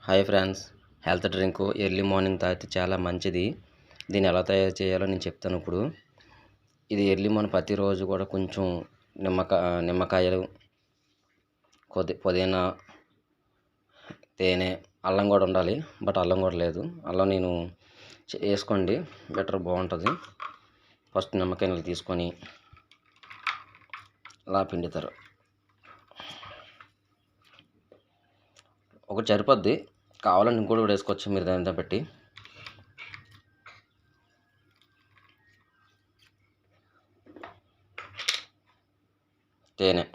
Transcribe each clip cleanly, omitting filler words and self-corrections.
Hi friends, health drink early morning తాగితే చాలా మంచిది. దీన్ని ఎలా తయారు చేయాలో నేను చెప్తాను ఇప్పుడు. ఇది ఎర్లీ మార్నింగ్ ప్రతిరోజు కూడా కొంచెం నిమ్మకాయలు, పుదీనా, తేనె, అల్లం కూడా ఉండాలి. బట్ అల్లం కూడా లేదు. అల్లం నేను వేసుకోండి, బెటర్ బాగుంటుంది. ఫస్ట్ నిమ్మకాయలు తీసుకొని అలా పిండుతారు. ఒకటి సరిపోద్ది, కావాలని ఇంకోటి కూడా వేసుకోవచ్చు మీరు దానితో బట్టి. తేనె,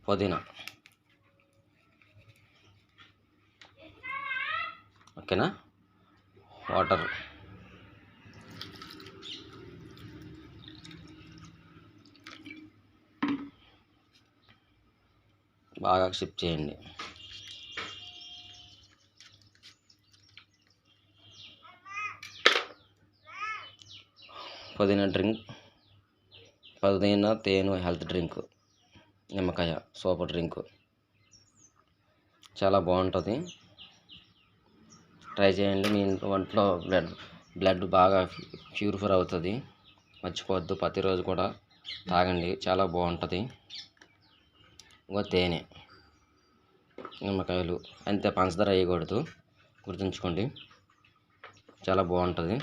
పుదీనా, ఓకేనా, వాటర్, బాగా షిఫ్ట్ చేయండి. పుదీనా తేనె హెల్త్ డ్రింక్, నిమ్మకాయ సూపర్ డ్రింక్, చాలా బాగుంటుంది. ట్రై చేయండి. మీ ఒంట్లో బ్లడ్ బాగా ప్యూరిఫై అవుతుంది. మర్చిపోవద్దు, ప్రతిరోజు కూడా తాగండి, చాలా బాగుంటుంది. ఇంకో తేనె, నిమ్మకాయలు అంతే, పంచదార వేయకూడదు, గుర్తుంచుకోండి. చాలా బాగుంటుంది.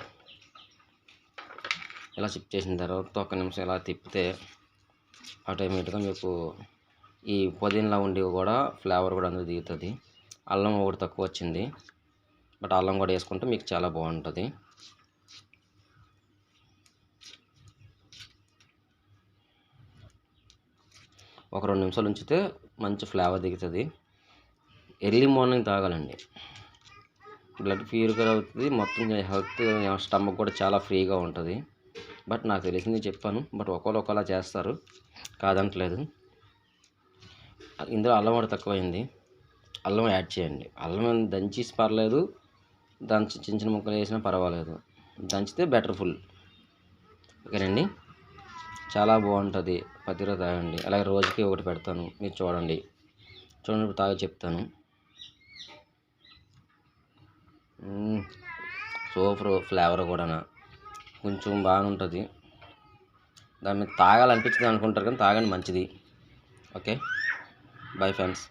ఇలా షిఫ్ట్ చేసిన తర్వాత ఒక నిమిషం ఇలా తిప్పితే ఆటోమేటిక్గా మీకు ఈ పుదీనాలో ఉండి కూడా ఫ్లేవర్ కూడా అందులో దిగుతుంది. అల్లం ఒకటి తక్కువ వచ్చింది, బట్ అల్లం కూడా వేసుకుంటే మీకు చాలా బాగుంటుంది. ఒక 2 నిమిషాలు ఉంచితే మంచి ఫ్లేవర్ దిగుతుంది. ఎర్లీ మార్నింగ్ తాగాలండి, బ్లడ్ ప్యూరిఫై అవుతుంది. మొత్తం హెల్త్ స్టమక్ కూడా చాలా ఫ్రీగా ఉంటుంది. బట్ నాకు తెలిసింది చెప్పాను, బట్ ఒకలా చేస్తారు, కాదంటలేదు. ఇందులో అల్లం కూడా తక్కువైంది, అల్లం యాడ్ చేయండి. అల్లం దంచి పర్లేదు, చిన్న చిన్న ముక్కలు వేసినా పర్వాలేదు, దంచితే బెటర్ ఫుల్. ఓకేనండి, చాలా బాగుంటుంది. ప్రతిరోజు తాగండి. అలాగే రోజుకి ఒకటి పెడతాను, మీరు చూడండి. తాగి చెప్తాను. సూపర్ ఫ్లేవర్ కూడా కొంచెం బాగా ఉంటుంది. దాన్ని తాగాలనిపించింది అనుకుంటారు, కానీ తాగండి, మంచిది. Okay, bye friends.